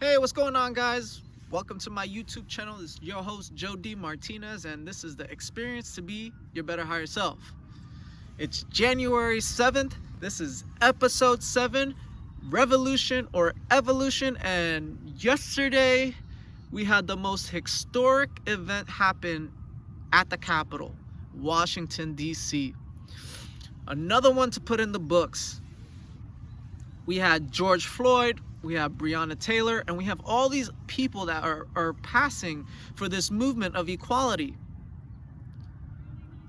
Hey, what's going on, guys? Welcome to my YouTube channel. This is your host, Joe D. Martinez, and this is the experience to be your better higher self. It's January 7th. This is episode 7, Revolution or Evolution. And yesterday, we had the most historic event happen at the Capitol, Washington, D.C. Another one to put in the books. We had George Floyd, we have Breonna Taylor, and we have all these people that are passing for this movement of equality,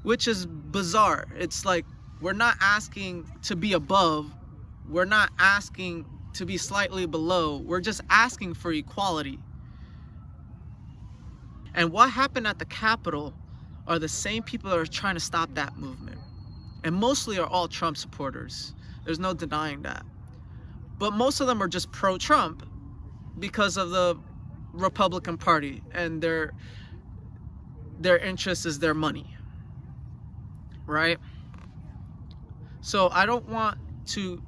which is bizarre. It's like we're not asking to be above, we're not asking to be slightly below, we're just asking for equality. And what happened at the Capitol are the same people that are trying to stop that movement, and mostly are all Trump supporters. There's no denying that. But most of them are just pro-Trump because of the Republican Party, and their interest is their money, right? So I don't want to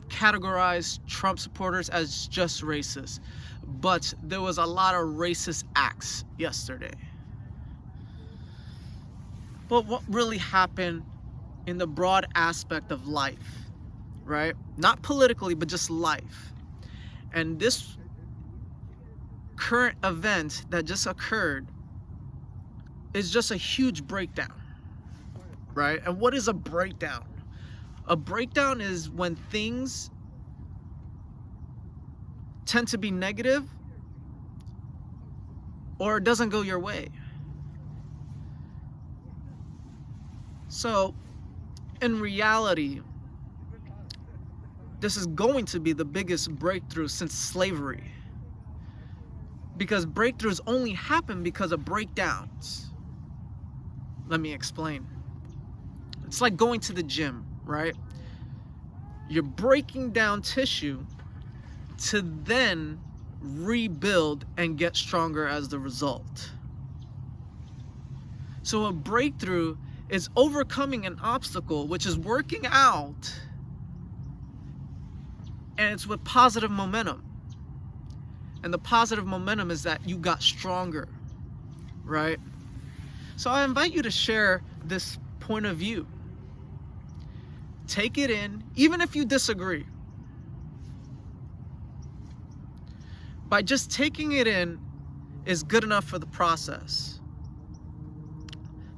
categorize Trump supporters as just racist, but there was a lot of racist acts yesterday. But what really happened in the broad aspect of life, right? Not politically, but just life. And this current event that just occurred is just a huge breakdown, right? And what is a breakdown? A breakdown is when things tend to be negative or it doesn't go your way. So in reality, this is going to be the biggest breakthrough since slavery, because breakthroughs only happen because of breakdowns. Let me explain. It's like going to the gym, right? You're breaking down tissue to then rebuild and get stronger as the result. So a breakthrough is overcoming an obstacle, which is working out, and it's with positive momentum. And the positive momentum is that you got stronger, right? So I invite you to share this point of view. Take it in, even if you disagree. By just taking it in is good enough for the process.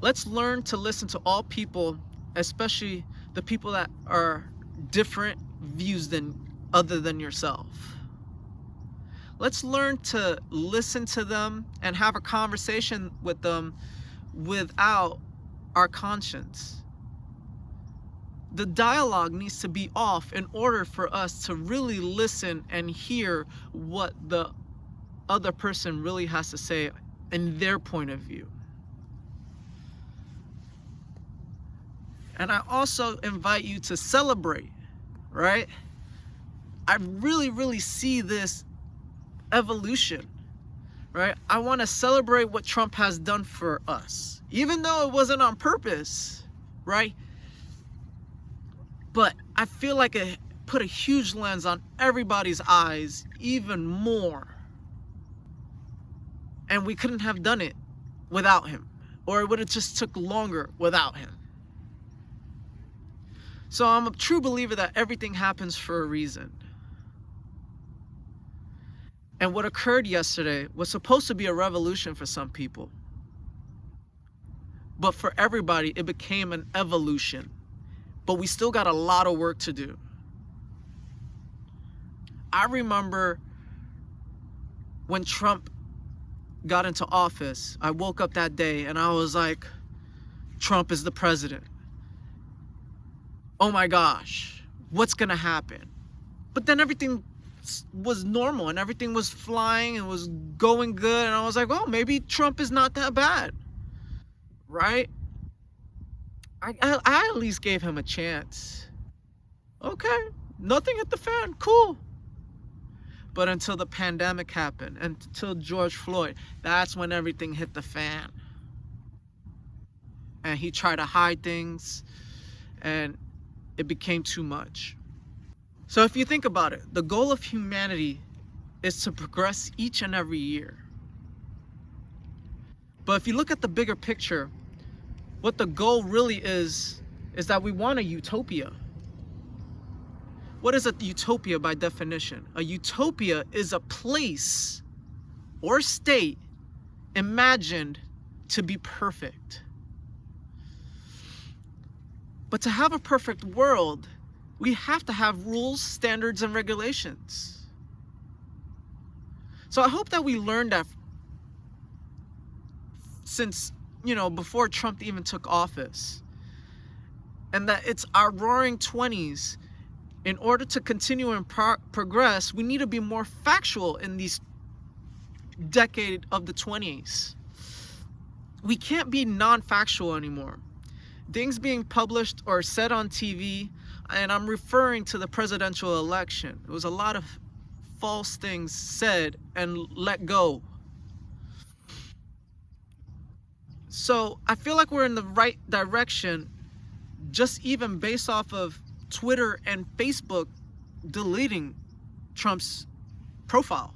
Let's learn to listen to all people, especially the people that are different views other than yourself. Let's learn to listen to them and have a conversation with them without our conscience. The dialogue needs to be off in order for us to really listen and hear what the other person really has to say in their point of view. And I also invite you to celebrate, right? I really see this evolution, right? I want to celebrate what Trump has done for us, even though it wasn't on purpose, right? But I feel like it put a huge lens on everybody's eyes even more. And we couldn't have done it without him, or it would have just took longer without him. So I'm a true believer that everything happens for a reason. And what occurred yesterday was supposed to be a revolution for some people. But for everybody, it became an evolution. But we still got a lot of work to do. I remember when Trump got into office, I woke up that day and I was like, Trump is the president. Oh my gosh, what's gonna happen? But then everything was normal and everything was flying and was going good, and I was like, oh, maybe Trump is not that bad, right? I at least gave him a chance. Okay, nothing hit the fan, cool. But until the pandemic happened, until George Floyd, that's when everything hit the fan. And he tried to hide things, and it became too much. So if you think about it, the goal of humanity is to progress each and every year. But if you look at the bigger picture, what the goal really is that we want a utopia. What is a utopia by definition? A utopia is a place or state imagined to be perfect. But to have a perfect world, we have to have rules, standards, and regulations. So I hope that we learned that since, before Trump even took office, and that it's our roaring 20s. In order to continue and progress, we need to be more factual in these decade of the 20s. We can't be non-factual anymore. Things being published or said on TV, and I'm referring to the presidential election. There was a lot of false things said and let go. So I feel like we're in the right direction, just even based off of Twitter and Facebook deleting Trump's profile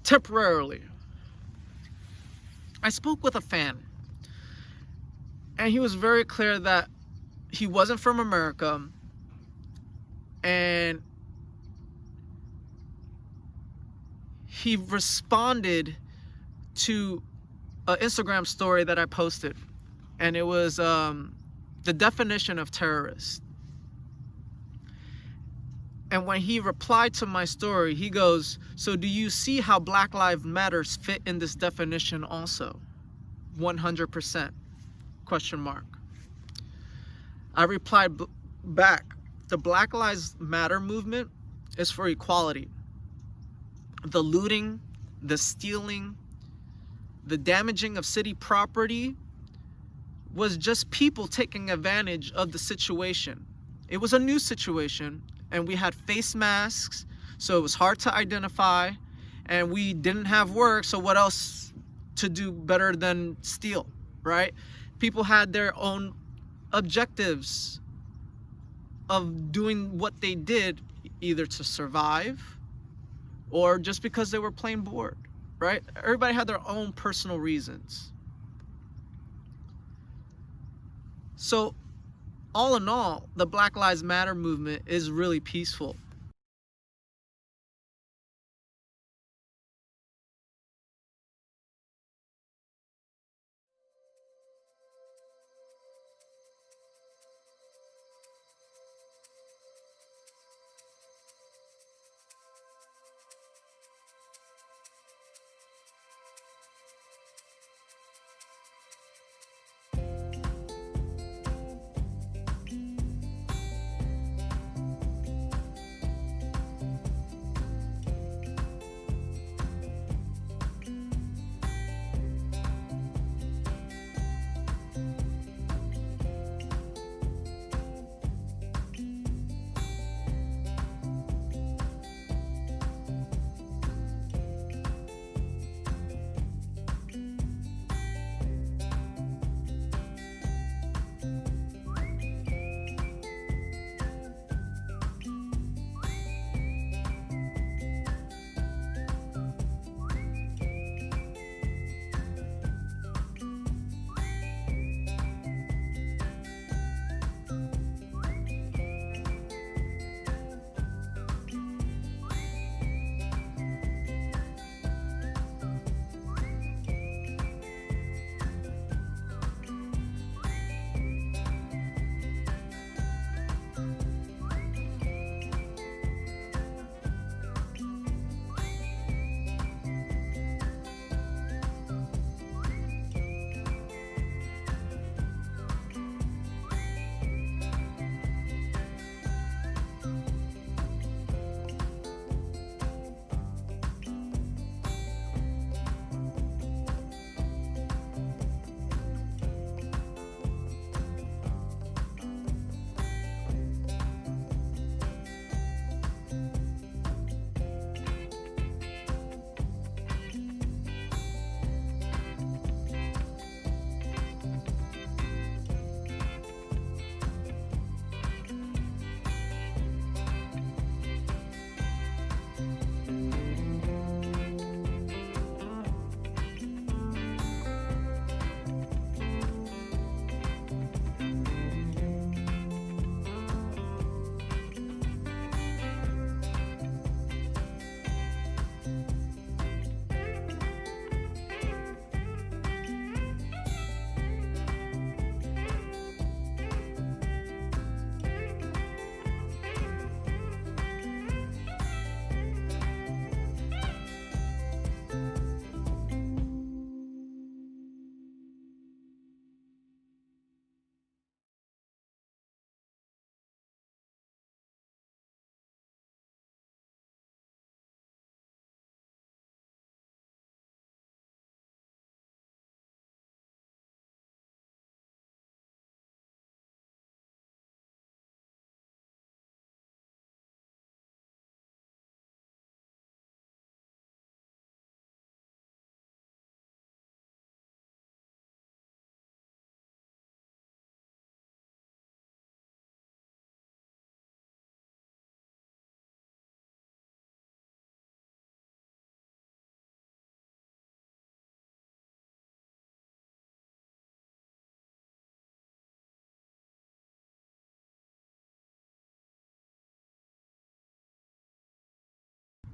temporarily. I spoke with a fan, and he was very clear that he wasn't from America, and he responded to an Instagram story that I posted, and it was the definition of terrorist. And when he replied to my story, he goes, "So do you see how Black Lives Matter fit in this definition also?" 100%, question mark. I replied back, the Black Lives Matter movement is for equality. The looting, the stealing, the damaging of city property was just people taking advantage of the situation. It was a new situation. And we had face masks, so it was hard to identify, and we didn't have work, so what else to do better than steal, right? People had their own objectives of doing what they did, either to survive or just because they were plain bored, right? Everybody had their own personal reasons. So all in all, the Black Lives Matter movement is really peaceful.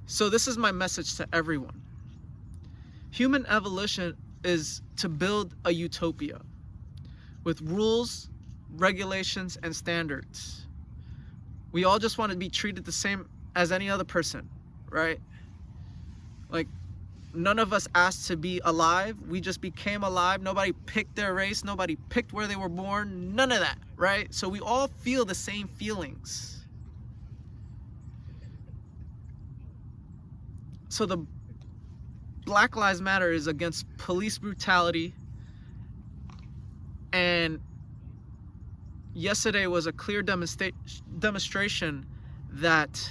So this is my message to everyone. Human evolution is to build a utopia with rules, regulations, and standards. We all just want to be treated the same as any other person, right? Like, none of us asked to be alive. We just became alive. Nobody picked their race. Nobody picked where they were born. None of that, right? So we all feel the same feelings. So the Black Lives Matter is against police brutality. And yesterday was a clear demonstration that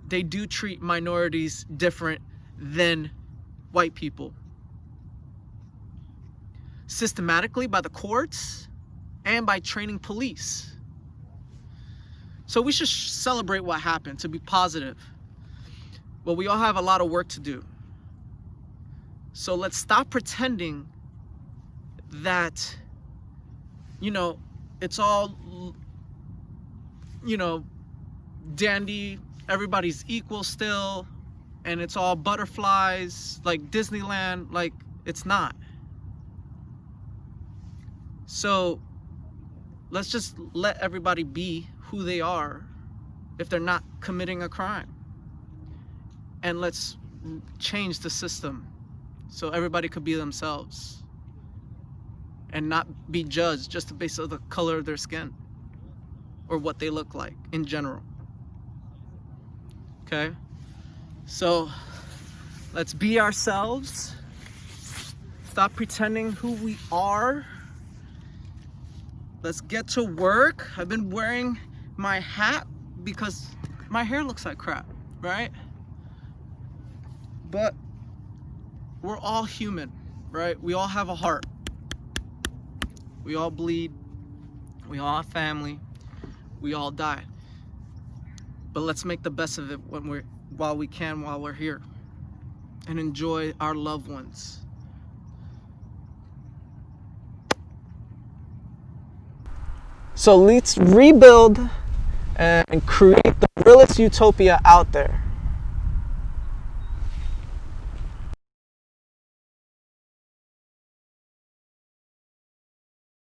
they do treat minorities different than white people. Systematically by the courts and by training police. So we should celebrate what happened, to be positive. But we all have a lot of work to do. So let's stop pretending that, it's all, dandy, everybody's equal still, and it's all butterflies, like Disneyland. Like, it's not. So let's just let everybody be who they are if they're not committing a crime. And let's change the system so everybody could be themselves and not be judged just based on the color of their skin or what they look like in general. Okay? So let's be ourselves. Stop pretending who we are. Let's get to work. I've been wearing my hat because my hair looks like crap, right? But we're all human, right? We all have a heart. We all bleed. We all have family. We all die. But let's make the best of it while we're here, and enjoy our loved ones. So let's rebuild and create the realest utopia out there.